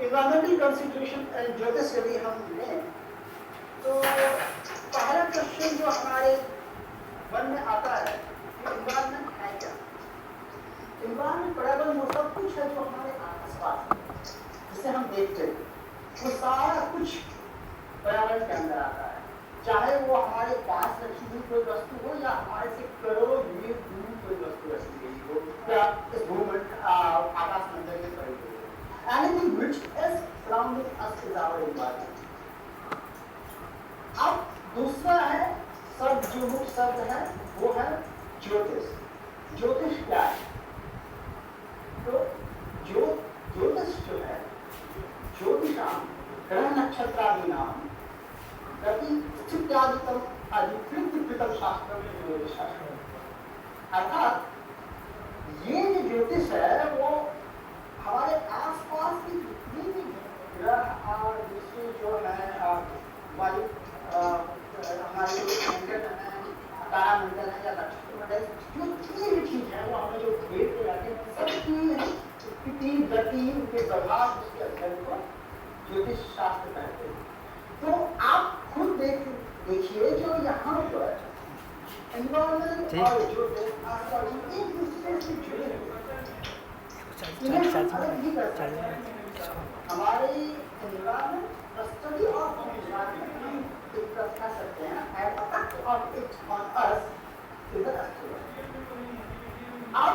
Environmental consideration ज्योतिष यदि हम लें तो पहला क्वेश्चन जो हमारे मन में आता है कि इन्वायरमेंट है क्या। इन्वायरमेंट पर्यावरण वो सब कुछ है जो हमारे आसपास जिसे हम देखते हैं, वो सारा कुछ पर्यावरण के अंदर आता है। चाहे वो हमारे पास रखी हुई कोई वस्तु हो या हमारे से करोड़ों मील दूर कोई वस्तु रखी गई हो या इस भूमंड आकाश मंडल में पड़ी हुई हो। Anything which is surrounding us is our environment. अब दूसरा है शब्द जो मुख्य शब्द है वो है ज्योतिष। ज्योतिष क्या है? तो ज्योतिष जो है, ज्योतिषाम ग्रह नक्षत्रादीनाम गति स्थित्यादिकम अधिकृत शास्त्र में ज्योतिष शास्त्र। अर्थात ये जो ज्योतिष है वो हमारे आसपास की जितनी भी ग्रह और दूसरे जो है वायु हमारे तारामंडल है या नक्षत्रमंडल, जो जितनी भी चीज है वो हमें जो देखते जाते हैं सबकी स्थिति गति उनके प्रभाव उसके अध्ययन को ज्योतिष शास्त्र कहते हैं। तो आप खुद देखिए जो यहाँ पर एनवायरनमेंट और ज्योतिष एक दूसरे से जुड़े इन्हें हम अलग नहीं कर सकते। हमारे एनवायरनमेंट स्टडी ऑफ एनवायरनमेंट एक कह सकते हैं and effect of it on us is the astronomy. अब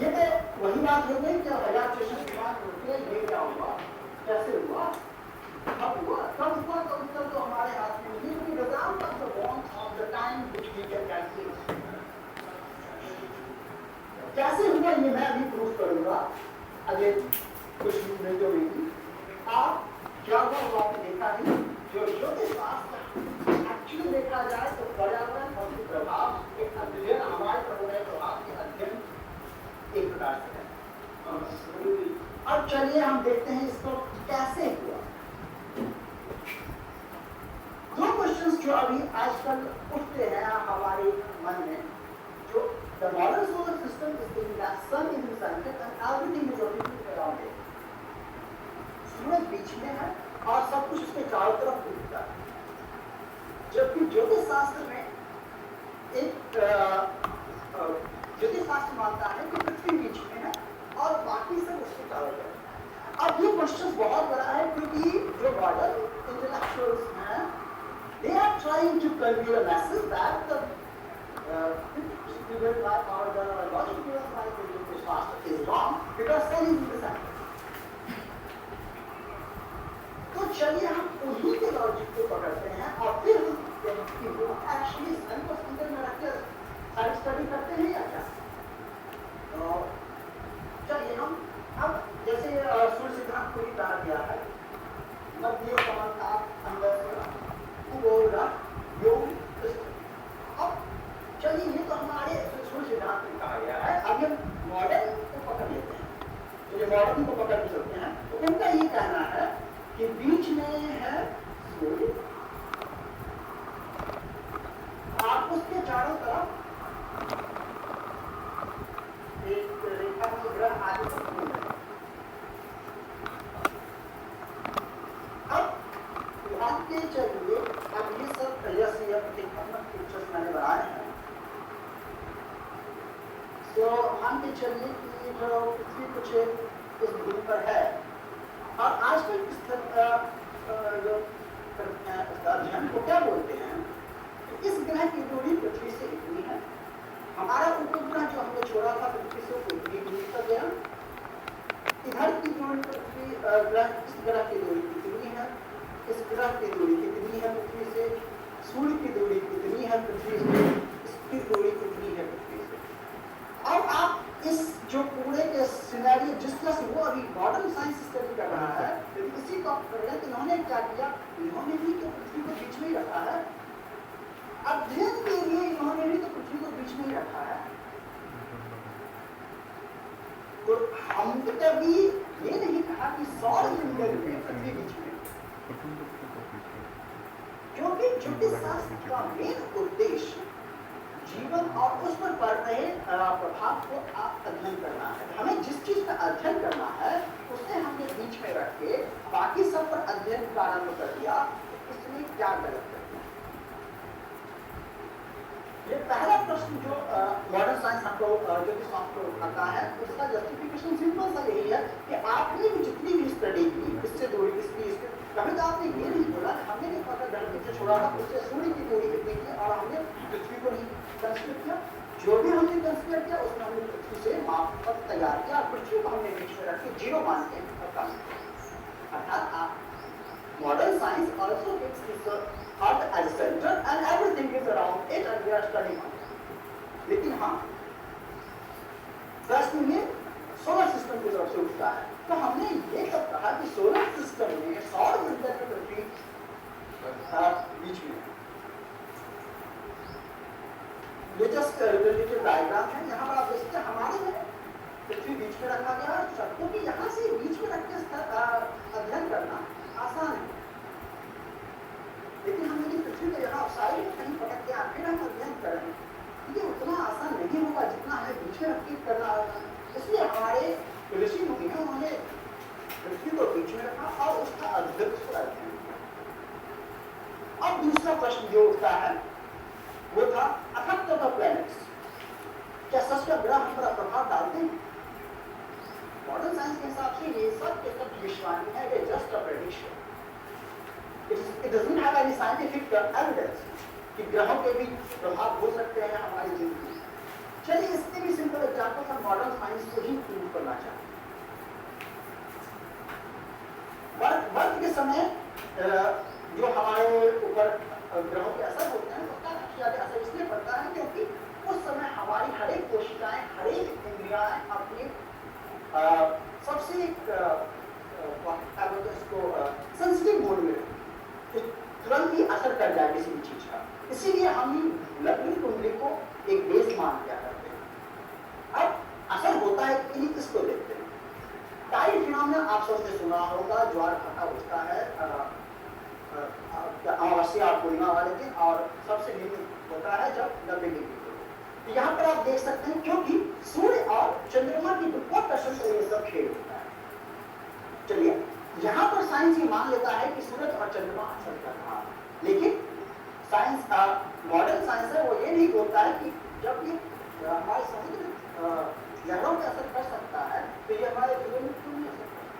ये तो वही बात हो गई कि रिलैक्सेशन के बाद ये क्या हुआ, कैसे हुआ, कब हुआ, कब हुआ तो उत्तर तो हमारे हाथ में नहीं, क्योंकि result of the bond of the time which we can calculate. कैसे हुआ ये मैं अभी प्रूव करूंगा अगले कुछ मिनटों में ही। आप क्या हुआ वो आपने देखा नहीं। जो ज्योतिष शास्त्र एक्चुअली देखा जाए तो पर्यावरण और उसके प्रभाव के अध्ययन, हमारे पर हो रहे प्रभाव के अध्ययन एक प्रकार से है। अब चलिए हम देखते हैं इसको कैसे हुआ। दो क्वेश्चंस जो अभी आजकल उठते हैं हमारे मन में, जो the modern solar system is in the sun in the center and everything is rotating around it. सूरज बीच में है और सब कुछ उसके चारों तरफ घूमता है, जबकि ज्योतिष शास्त्र में एक ज्योतिष शास्त्र मानता है कि पृथ्वी बीच में है और बाकी सब उसके चारों तरफ। अब ये क्वेश्चन बहुत बड़ा है क्योंकि जो मॉडर्न इंटेलेक्चुअल्स हैं they are trying to convey a message that the given by our logic given by the Jyotish Shastra is wrong because sun is in the center. तो चलिए हम उन्हीं के लॉजिक को पकड़ते हैं और फिर हम देखते हैं वो एक्चुअली सन को सेंटर में रखकर साइंस स्टडी करते हैं या क्या। तो चलिए हम अब जैसे सूर्य सिद्धांत को ही कहा गया है, मध्य समानता अंदर पूरा योग। अब चलिए ये तो हमारे सूर्य सिद्धांत में कहा गया है। अब ये मॉडर्न को पकड़ लेते हैं, तो ये मॉडर्न को पकड़ के चलते हैं। तो उनका ये कहना है कि बीच में है सूर्य, आप उसके चारों तरफ एक रेखा की ग्रह आदि सब घूम रहे हैं। अब ध्यान के चलिए, अब ये सब पिक्चर्स मैंने बनाए हैं। तो मान के चलिए कि जो पृथ्वी कुछ इस दूरी पर है और आजकल जो अध्ययन को क्या बोलते हैं, इस ग्रह की दूरी पृथ्वी से इतनी है, हमारा उपग्रह जो हमने छोड़ा था पृथ्वी से इतनी दूरी पर गया, इधर की दूरी पृथ्वी ग्रह इस ग्रह की दूरी कितनी है, इस ग्रह की दूरी कितनी है पृथ्वी से, सूर्य की दूरी कितनी है पृथ्वी से, इसकी दूरी कितनी है पृथ्वी से। अब आप इस जो पूरे के सिनेरियो जिस तरह से वो अभी मॉडर्न साइंस स्टडी कर रहा है, लेकिन इसी को कर रहे हैं। इन्होंने क्या किया, इन्होंने भी तो पृथ्वी को बीच में ही रखा है, अध्ययन के लिए इन्होंने भी तो पृथ्वी को बीच में ही रखा है। तो हम तो कभी ये नहीं कहा कि सौर मंडल में पृथ्वी बीच में, क्योंकि ज्योतिष शास्त्र का मेन उद्देश्य जीवन और उस पर पड़ रहे प्रभाव को आप अध्ययन करना है। हमें जिस चीज का अध्ययन करना है उसे हमने बीच में रख के बाकी सब पर अध्ययन प्रारंभ कर दिया, इसमें क्या गलत कर दिया? ये पहला प्रश्न जो मॉडर्न साइंस हमको ज्योतिष शास्त्र उठाता है, उसका जस्टिफिकेशन सिंपल सा यही है कि आपने भी जितनी भी स्टडी की इससे दूरी इसकी कभी तो आपने ये नहीं बोला हमने नहीं पता धरती से छोड़ा था उससे सूर्य की दूरी कितनी थी और हमने पृथ्वी को नहीं कंसीडर किया। जो भी हमने कंसीडर किया उसमें हमने पृथ्वी से मापक तैयार किया, पृथ्वी को हमने बीच में रख के 0 मान के काम किया। अर्थात आप modern science also takes this earth as centre and everything is around it and we are studying on it. लेकिन हाँ प्रश्न में सोलर सिस्टम की तरफ से उठता है, तो हमने ये सब कहा कि सोलर सिस्टम में सौर मंडल में पृथ्वी बीच में ये जस्ट रिलेटेड डायग्राम है। यहाँ पर आप देखते हैं हमारे में पृथ्वी बीच में रखा गया है, शब्दों की यहाँ से बीच में रख के अध्ययन करना आसान है, लेकिन हम यदि पृथ्वी को यहाँ साइड में कहीं पटक के फिर हम अध्ययन करें ये उतना आसान नहीं होगा जितना है बीच में रख के करना। इसलिए हमारे ऋषि मुनि हैं उन्होंने पृथ्वी को बीच में रखा और उसका अद्भुत अध्ययन किया। अब दूसरा प्रश्न जो उठता है वो था अफेक्ट ऑफ द प्लैनेट्स, क्या सच का ग्रह हम पर प्रभाव डालते हैं? मॉडर्न साइंस के हिसाब से ये सब के सब भविष्यवाणी है, ये just a prediction, it doesn't have any scientific evidence कि ग्रहों के भी प्रभाव हो सकते हैं हमारी जिंदगी। चलिए इसके भी सिंपल एग्जांपल हम मॉडर्न साइंस को ही प्रूव करना चाहते हैं। वर्ष के समय जो हमारे ऊपर ग्रहों के असर होते हैं उसका सबसे ज्यादा असर इसलिए पड़ता है क्योंकि उस समय हमारी हर एक कोशिकाएं हर एक इंद्रियाएं अपनी सबसे इसको सेंसिटिव मोड में तुरंत ही असर कर जाए किसी भी चीज का, इसीलिए हम लग्न कुंडली को एक बेस मान किया करते हैं। अब असर होता है कि किसको देखते हैं, टाइड फिनोमेना आप सबने सुना होगा, ज्वार भाटा उठता है अमावस्या और पूर्णिमा वाले दिन और सबसे निम्न होता है जब 90 डिग्री। यहाँ पर आप देख सकते हैं क्योंकि सूर्य और चंद्रमा की गुरुत्वाकर्षण से ये सब खेल होता है। चलिए यहाँ पर साइंस ये मान लेता है कि सूरज और चंद्रमा असर कर रहा है, लेकिन साइंस मॉडर्न साइंस है वो ये नहीं बोलता है कि जब ये हमारे समुद्र लहरों पे असर कर सकता है तो ये हमारे जीवन में क्यों नहीं असर करता?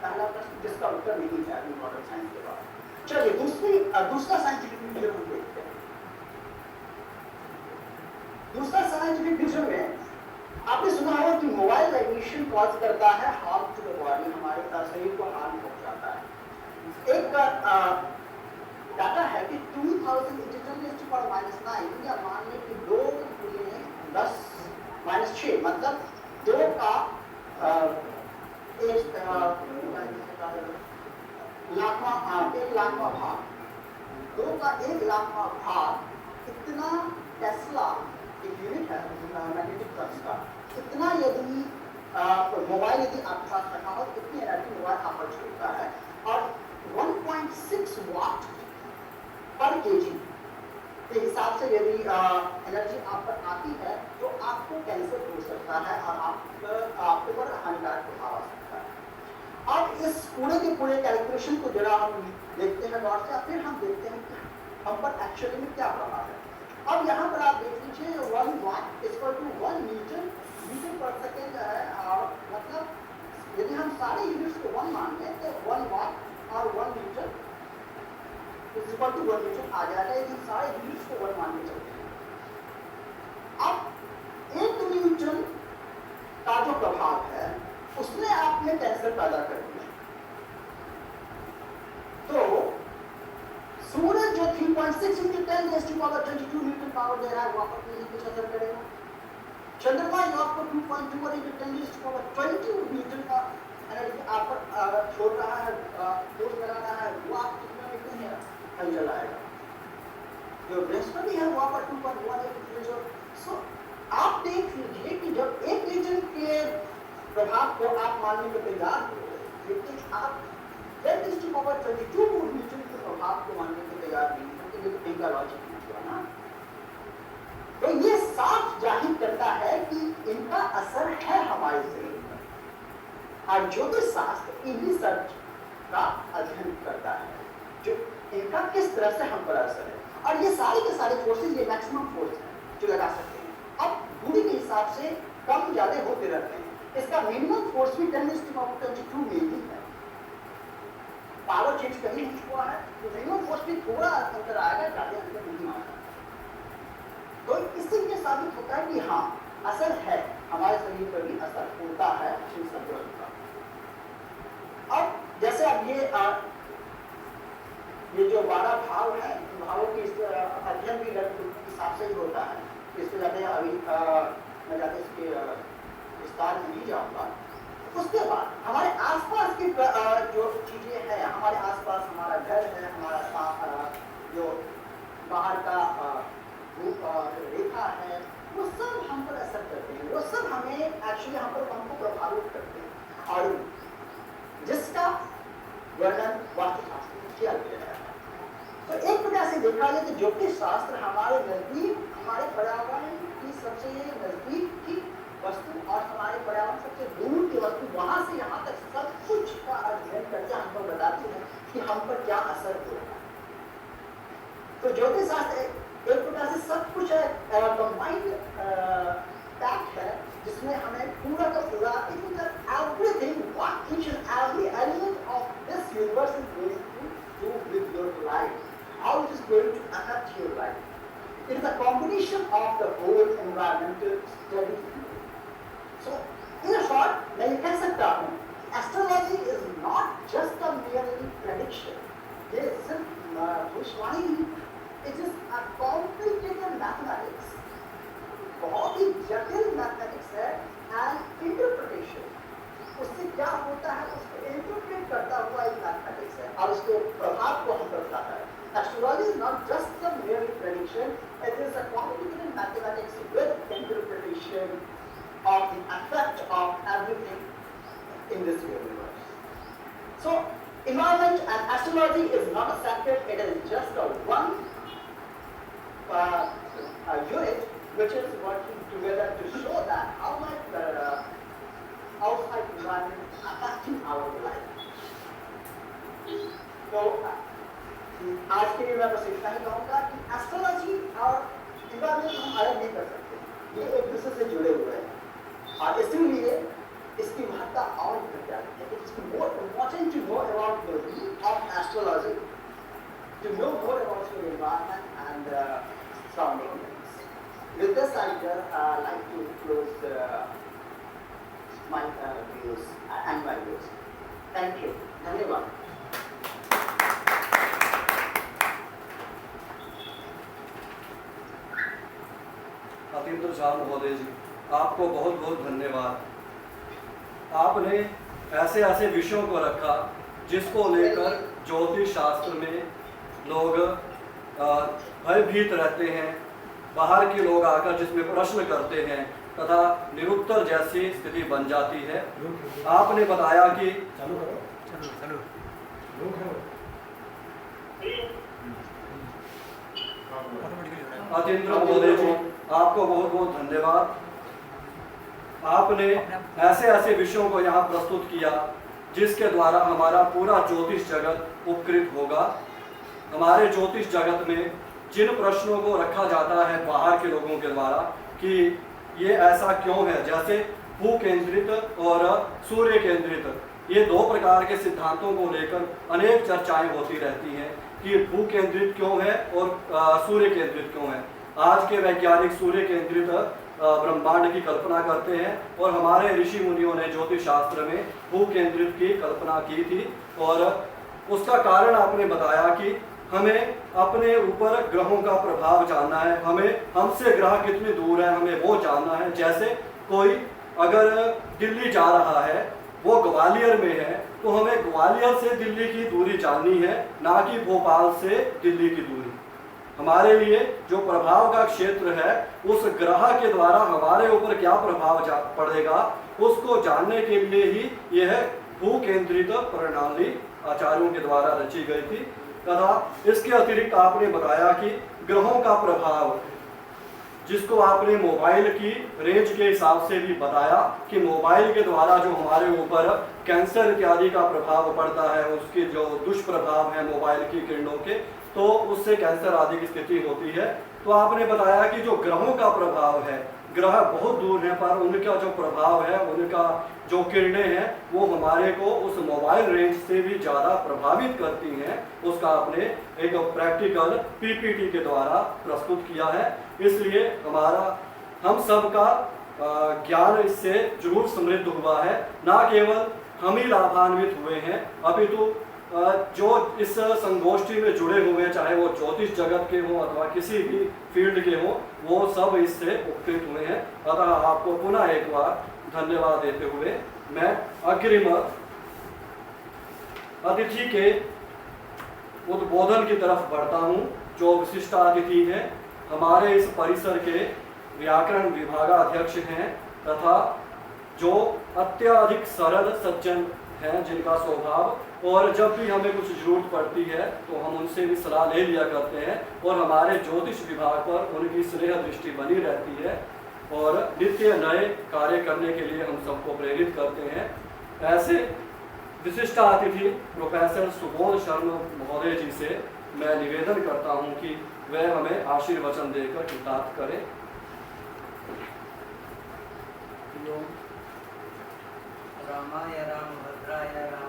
पहला प्रश्न जिसका उत्तर नहीं है अभी मॉडर्न साइंस के बाद। चलिए दूसरा साइंटिफिक विजन हम देखते हैं। दूसरा साइंटिफिक विजन में आपने सुना होगा कि मोबाइल रेडिएशन कॉज करता है हार्म टू द बॉडी, हमारे शरीर को हार्म पहुंचाता है। एक डाटा है कि 2000 -9 या मान लें कि 2 × 10⁻�6 मतलब 2 का 1 लाखवां भाग, 2 का 1 लाखवां भाग इतना टेस्ला एक यूनिट है मैग्नेटिक फ्लक्स का, इतना यदि मोबाइल यदि आपके पास रखा हो इतनी एनर्जी मोबाइल आप पर छोड़ता है और 1.6 वाट पर केजी के हिसाब से यदि एनर्जी आप पर आती है तो आपको कैंसर हो सकता है और आपके पर हानिकारक प्रभाव आ सकता है। अब इस पूरे के पूरे कैलकुलेशन को जरा हम देखते हैं गौर से, फिर हम देखते हैं कि हम पर एक्चुअली में क्या प्रभाव है। अब यहाँ पर आप देख लीजिए 1 वाट इक्वल टू 1 मीटर पर सेकेंड है, और मतलब यदि हम सारे यूनिट्स को 1 मान लें तो 1 वाट और 1 मीटर इक्वल टू 1 मीटर आ जाएगा यदि सारे यूनिट्स को 1 मान के चलते हैं। अब 1 न्यूटन का जो प्रभाव है उसने आपने कैंसर पैदा कर दिया, तो सूरज जो 3.6 × 10⁻22 न्यूटन पावर दे रहा है वो आपको नहीं कुछ असर करेगा। चंद्रमा जो आपको 2.2 × 10⁻20 न्यूटन का एनर्जी आप पर छोड़ रहा है, फोर्स लगा रहा है, वो आप कितना न्यूटन है हल चलाएगा। जो बृहस्पति है वो आप पर 2.18 सो आप देख लीजिए कि जब एक रीजन के प्रभाव को आप मानने को तैयार हो, लेकिन आप 10⁻22 न्यूटन के प्रभाव को मानने को तैयार नहीं क्योंकि ये तो इनका लॉजिक नहीं हुआ ना। तो ये साफ जाहिर करता है कि इनका असर है हमारे शरीर पर। और ज्योतिष शास्त्र इन्हीं सब का अध्ययन करता है, जो इनका किस तरह से हम पर असर है। और ये सारे के सारे फोर्सेस, ये मैक्सिमम फोर्स है जो लगा सकते हैं। अब दूरी के हिसाब से कम ज्यादा होते रहते हैं। इसका मिनिमम फोर्स भी 10⁻22 में है। पावर चेंज कहीं नहीं हुआ है, तो मिनिमम फोर्स भी थोड़ा अंतर आएगा, ज्यादा अंतर नहीं आएगा। तो इससे ये साबित होता है कि हाँ, असर है, हमारे शरीर पर भी असर होता है इन सब ग्रहों का। अब जैसे अब ये जो 12 भाव है, भावों की अध्ययन भी हिसाब से ही होता है। इससे ज्यादा अभी मैं ज्यादा इसके विस्तार में नहीं जाऊंगा। उसके बाद हमारे आसपास की जो चीजें हैं, हमारे आसपास हमारा घर है, हमारा जो बाहर का रेखा है, वो सब हम पर असर करते हैं। वो सब हमें एक्चुअली हमको प्रभावित करते हैं, और जिसका वर्णन वास्तुशास्त्र में किया गया है। तो एक प्रकार से देखा जाए तो ज्योतिष शास्त्र हमारे नजदीक, हमारे पर्यावरण की सबसे नजदीक की वस्तु और हमारे पर्यावरण सबसे दूर की वस्तु, वहां से यहाँ तक सब कुछ का अध्ययन करके हमको बताती है कि हम पर क्या असर हो रहा है। तो ज्योतिष शास्त्र एक प्रकार से सब कुछ कंबाइंड पैक है, जिसमें हमें पूरा का पूरा everything, each and every element of this universe is going to do with your life, how it is going to affect your life. It is a combination of the whole environmental study. So, in a short, मैं ये कह सकता हूँ, astrology is not just a merely prediction. ये सिर्फ भविष्यवाणी नहीं, it is a complicated mathematics. बहुत ही जटिल मैथमेटिक्स है एंड इंटरप्रिटेशन। उससे क्या होता है उसको इंटरप्रेट करता हुआ एक मैथमेटिक्स है, और उसके प्रभाव को हम बताता है। Astrology is not just a mayor prediction, it is a complicated mathematics with interpretation of the effect of everything in this universe. So environment and astrology is not a separate, it is just a one unit which is working together to show that how much outside environment is affecting our life. तो आज के लिए मैं बस इतना ही कहूँगा कि astrology और environment हम अलग नहीं कर सकते, ये एक दूसरे से जुड़े हुए हैं, और इसीलिए इसकी महत्ता और बढ़ जाती है। It is more important to know about the root of astrology, to know more about your environment and surrounding things. With this, I'd like to close my views and my views. Thank you. धन्यवाद। अतीन्द्र शाह महोदय जी, आपको बहुत बहुत धन्यवाद। आपने ऐसे ऐसे विषयों को रखा जिसको लेकर ज्योतिष शास्त्र में लोग भयभीत रहते हैं, बाहर के लोग आकर जिसमें प्रश्न करते हैं तथा निरुत्तर जैसी स्थिति बन जाती है। आपने बताया कि अतीन्द्र महोदय जी, आपको बहुत बहुत धन्यवाद। आपने ऐसे ऐसे विषयों को यहाँ प्रस्तुत किया जिसके द्वारा हमारा पूरा ज्योतिष जगत उपकृत होगा। हमारे ज्योतिष जगत में जिन प्रश्नों को रखा जाता है बाहर के लोगों के द्वारा कि ये ऐसा क्यों है, जैसे भू केंद्रित और सूर्य केंद्रित, ये दो प्रकार के सिद्धांतों को लेकर अनेक चर्चाएं होती रहती हैं कि भू केंद्रित क्यों है और सूर्य केंद्रित क्यों है। आज के वैज्ञानिक सूर्य केंद्रित ब्रह्मांड की कल्पना करते हैं, और हमारे ऋषि मुनियों ने ज्योतिष शास्त्र में भू केंद्रित की कल्पना की थी। और उसका कारण आपने बताया कि हमें अपने ऊपर ग्रहों का प्रभाव जानना है, हमें हमसे ग्रह कितने दूर है हमें वो जानना है। जैसे कोई अगर दिल्ली जा रहा है, वो ग्वालियर में है, तो हमें ग्वालियर से दिल्ली की दूरी जाननी है, ना कि भोपाल से दिल्ली की दूरी। हमारे लिए जो प्रभाव का क्षेत्र है, उस ग्रह के द्वारा हमारे ऊपर क्या प्रभाव पड़ेगा, उसको जानने के लिए ही यह भू केंद्रित प्रणाली आचार्यों के द्वारा रची गई थी। तथा इसके अतिरिक्त आपने बताया कि ग्रहों का प्रभाव जिसको आपने मोबाइल की रेंज के हिसाब से भी बताया कि मोबाइल के द्वारा जो हमारे ऊपर कैंसर इत्यादि का प्रभाव पड़ता है, उसके जो दुष्प्रभाव है मोबाइल की किरणों के, तो उससे कैंसर आदि की स्थिति होती है। तो आपने बताया कि जो ग्रहों का प्रभाव है, ग्रह बहुत दूर हैं पर उनका जो प्रभाव है, उनका जो किरणें हैं वो हमारे को उस मोबाइल रेंज से भी ज़्यादा प्रभावित करती हैं। उसका आपने एक प्रैक्टिकल पीपीटी के द्वारा प्रस्तुत किया है। इसलिए हम सब का ज्ञान इससे जरूर समृद्ध हुआ है। ना केवल हम ही लाभान्वित हुए हैं, अपितु जो इस संगोष्ठी में जुड़े हुए, चाहे वो ज्योतिष जगत के हों अथवा किसी भी फील्ड के हों, वो सब इससे उपकृत हुए हैं। अतः आपको पुनः एक बार धन्यवाद देते हुए मैं अग्रिम अतिथि के उद्बोधन की तरफ बढ़ता हूं। जो विशिष्ट अतिथि हैं, हमारे इस परिसर के व्याकरण विभागाध्यक्ष हैं तथा जो अत्यधिक सरल सज्जन हैं, जिनका स्वभाव, और जब भी हमें कुछ जरूरत पड़ती है तो हम उनसे भी सलाह ले लिया करते हैं, और हमारे ज्योतिष विभाग पर उनकी स्नेह दृष्टि बनी रहती है और नित्य नए कार्य करने के लिए हम सबको प्रेरित करते हैं। ऐसे विशिष्ट अतिथि प्रोफेसर सुबोध शर्मा महोदय जी से मैं निवेदन करता हूं कि वह हमें आशीर्वचन देकर कृतार्थ करें। रामाय राम भद्राय राम